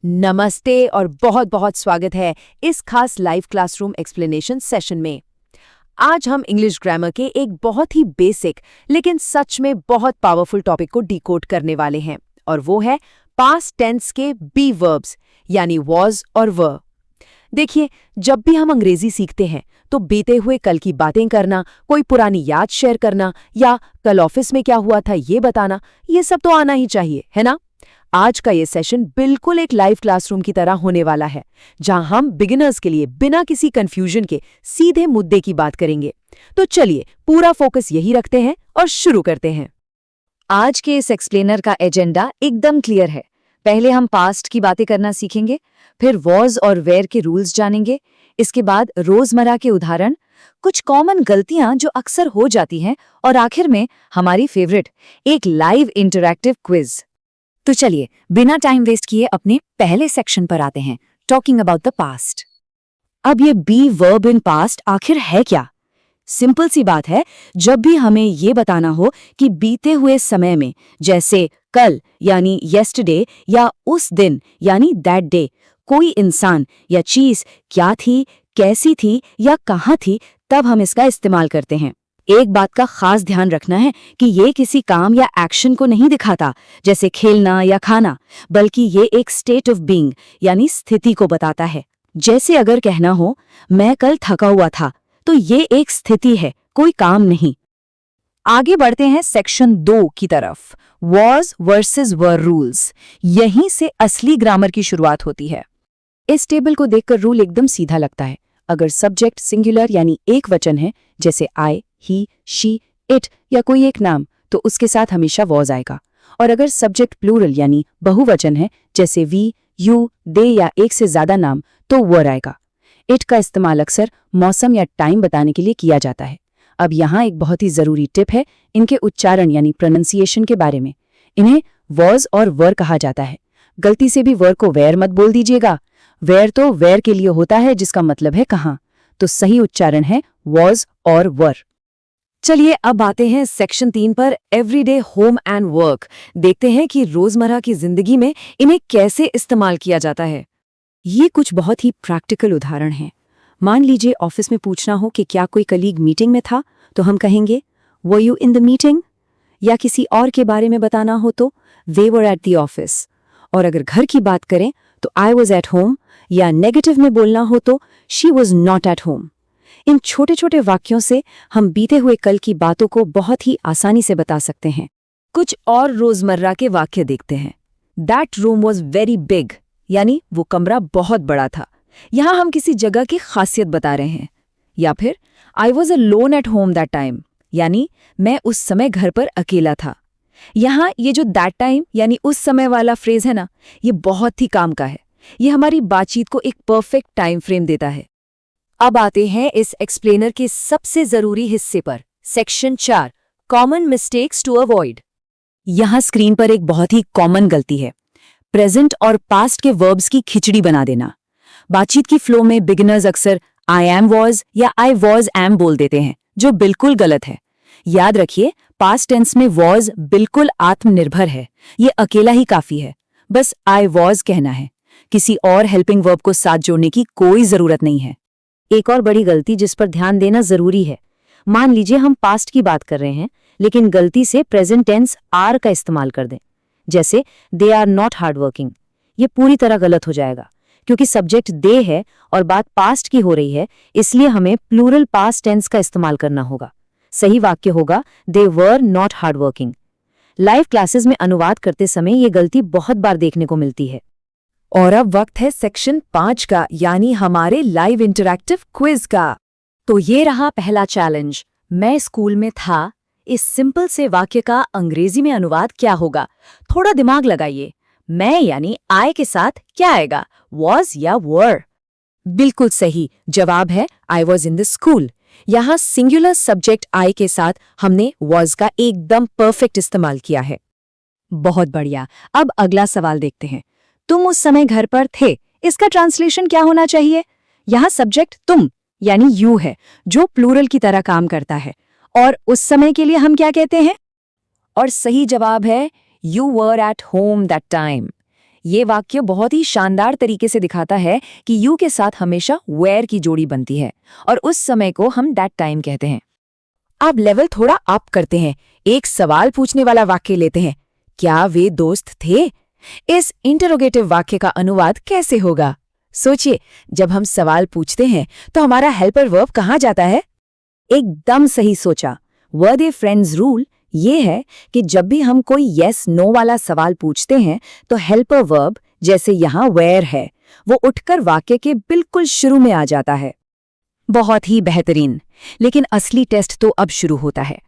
नमस्ते और बहुत बहुत स्वागत है इस खास लाइव क्लासरूम एक्सप्लेनेशन सेशन में। आज हम इंग्लिश ग्रामर के एक बहुत ही बेसिक लेकिन सच में बहुत पावरफुल टॉपिक को डिकोड करने वाले हैं और वो है पास्ट टेंस के बी वर्ब्स यानी वॉज और वर। देखिए, जब भी हम अंग्रेजी सीखते हैं तो बीते हुए कल की बातें करना, कोई पुरानी याद शेयर करना या कल ऑफिस में क्या हुआ था ये बताना, ये सब तो आना ही चाहिए, है ना। आज का ये सेशन बिल्कुल एक लाइव क्लासरूम की तरह होने वाला है, जहां हम बिगिनर्स के लिए बिना किसी कंफ्यूजन के सीधे मुद्दे की बात करेंगे। तो चलिए पूरा फोकस यही रखते हैं और शुरू करते हैं। आज के इस एक्सप्लेनर का एजेंडा एकदम क्लियर है। पहले हम पास्ट की बातें करना सीखेंगे, फिर वॉज और वेयर के रूल्स जानेंगे, इसके बाद रोजमर्रा के उदाहरण, कुछ कॉमन गलतियां जो अक्सर हो जाती हैं और आखिर में हमारी फेवरेट एक लाइव इंटरैक्टिव क्विज। तो चलिए बिना टाइम वेस्ट किए अपने पहले सेक्शन पर आते हैं, टॉकिंग अबाउट द पास्ट। अब ये बी वर्ब इन पास्ट आखिर है क्या? सिंपल सी बात है, जब भी हमें ये बताना हो कि बीते हुए समय में, जैसे कल यानी येस्टरडे या उस दिन यानी दैट डे, कोई इंसान या चीज क्या थी, कैसी थी या कहाँ थी, तब हम इसका इस्तेमाल करते हैं। एक बात का खास ध्यान रखना है कि ये किसी काम या एक्शन को नहीं दिखाता, जैसे खेलना या खाना, बल्कि ये एक स्टेट ऑफ बीइंग यानी स्थिति को बताता है। जैसे अगर कहना हो मैं कल थका हुआ था, तो ये एक स्थिति है, कोई काम नहीं। आगे बढ़ते हैं सेक्शन 2 की तरफ, वॉज वर्सेस वर रूल्स। यहीं से असली ग्रामर की शुरुआत होती है। इस टेबल को देखकर रूल एकदम सीधा लगता है। अगर सब्जेक्ट सिंगुलर यानी एक वचन है, जैसे आई, ही, शी, इट या कोई एक नाम, तो उसके साथ हमेशा वॉज आएगा। और अगर सब्जेक्ट प्लूरल यानी बहुवचन है, जैसे वी, यू, दे या एक से ज्यादा नाम, तो वर आएगा। इट का इस्तेमाल अक्सर मौसम या टाइम बताने के लिए किया जाता है। अब यहाँ एक बहुत ही जरूरी टिप है इनके उच्चारण यानी प्रोनंसिएशन के बारे में। इन्हें वॉज और वर कहा जाता है। गलती से भी वर को वेयर मत बोल दीजिएगा। वेयर तो वेयर के लिए होता है, जिसका मतलब है कहाँ, तो सही उच्चारण है वॉज और वर। चलिए अब आते हैं सेक्शन 3 पर, एवरीडे होम एंड वर्क। देखते हैं कि रोजमर्रा की जिंदगी में इन्हें कैसे इस्तेमाल किया जाता है। ये कुछ बहुत ही प्रैक्टिकल उदाहरण हैं। मान लीजिए ऑफिस में पूछना हो कि क्या कोई कलीग मीटिंग में था, तो हम कहेंगे were you in the meeting, या किसी और के बारे में बताना हो तो they were at the office. और अगर घर की बात करें तो आई वॉज एट होम, या नेगेटिव में बोलना हो तो she was not at home. इन छोटे छोटे वाक्यों से हम बीते हुए कल की बातों को बहुत ही आसानी से बता सकते हैं। कुछ और रोजमर्रा के वाक्य देखते हैं। That room was very big, यानी वो कमरा बहुत बड़ा था। यहाँ हम किसी जगह की खासियत बता रहे हैं। या फिर I was alone at home that time, यानी मैं उस समय घर पर अकेला था। यहाँ ये जो दैट टाइम यानी उस समय वाला फ्रेज है ना, ये बहुत ही काम का है। ये हमारी बातचीत को एक परफेक्ट टाइम फ्रेम देता है। अब आते हैं इस एक्सप्लेनर के सबसे जरूरी हिस्से पर, section 4, common mistakes to avoid. यहाँ स्क्रीन पर एक बहुत ही कॉमन गलती है, प्रेजेंट और पास्ट के वर्ब्स की खिचड़ी बना देना। बातचीत की फ्लो में बिगिनर्स अक्सर आई एम वॉज या आई वॉज एम बोल देते हैं, जो बिल्कुल गलत है। याद रखिए, पास्ट टेंस में वॉज बिल्कुल आत्मनिर्भर है, ये अकेला ही काफी है। बस आई वॉज कहना है, किसी और हेल्पिंग वर्ब को साथ जोड़ने की कोई जरूरत नहीं है। एक और बड़ी गलती जिस पर ध्यान देना जरूरी है, मान लीजिए हम पास्ट की बात कर रहे हैं लेकिन गलती से प्रेजेंट टेंस आर का इस्तेमाल कर दें, जैसे they are not hard working. ये पूरी तरह गलत हो जाएगा, क्योंकि सब्जेक्ट दे है और बात पास्ट की हो रही है, इसलिए हमें प्लूरल पास्ट टेंस का इस्तेमाल करना होगा। सही वाक्य होगा they were not hard working. Live classes में अनुवाद करते समय ये गलती बहुत बार देखने को मिलती है। और अब वक्त है सेक्शन 5 का, यानी हमारे लाइव इंटरैक्टिव क्विज का। तो ये रहा पहला चैलेंज, मैं स्कूल में था। इस सिंपल से वाक्य का अंग्रेजी में अनुवाद क्या होगा? थोड़ा दिमाग लगाइए। मैं यानी आई के साथ क्या आएगा, वॉज या वर? बिल्कुल सही जवाब है I was in the school. यहाँ सिंगुलर सब्जेक्ट आई के साथ हमने वॉज का एकदम परफेक्ट इस्तेमाल किया है। बहुत बढ़िया। अब अगला सवाल देखते हैं। तुम उस समय घर पर थे, इसका ट्रांसलेशन क्या होना चाहिए? यहाँ सब्जेक्ट तुम यानी यू है, जो प्लूरल की तरह काम करता है। और उस समय के लिए हम क्या कहते हैं? और सही जवाब है you were at home that time. ये वाक्य बहुत ही शानदार तरीके से दिखाता है कि यू के साथ हमेशा वेयर की जोड़ी बनती है और उस समय को हम दैट टाइम कहते हैं। अब लेवल थोड़ा अप करते हैं, एक सवाल पूछने वाला वाक्य लेते हैं। क्या वे दोस्त थे? इस इंटरोगेटिव वाक्य का अनुवाद कैसे होगा? सोचिए, जब हम सवाल पूछते हैं तो हमारा हेल्पर वर्ब कहाँ जाता है? एकदम सही सोचा। वर दे फ्रेंड्स रूल ये है कि जब भी हम कोई येस नो वाला सवाल पूछते हैं तो हेल्पर वर्ब, जैसे यहाँ वेयर है, वो उठकर वाक्य के बिल्कुल शुरू में आ जाता है। बहुत ही बेहतरीन। लेकिन असली टेस्ट तो अब शुरू होता है।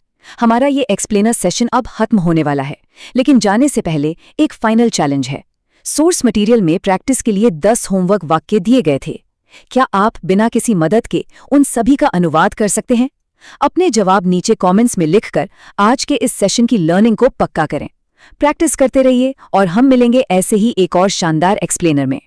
हमारा ये एक्सप्लेनर सेशन अब खत्म होने वाला है, लेकिन जाने से पहले एक फाइनल चैलेंज है। सोर्स मटेरियल में प्रैक्टिस के लिए 10 होमवर्क वाक्य दिए गए थे। क्या आप बिना किसी मदद के उन सभी का अनुवाद कर सकते हैं? अपने जवाब नीचे कमेंट्स में लिखकर आज के इस सेशन की लर्निंग को पक्का करें। प्रैक्टिस करते रहिए और हम मिलेंगे ऐसे ही एक और शानदार एक्सप्लेनर में।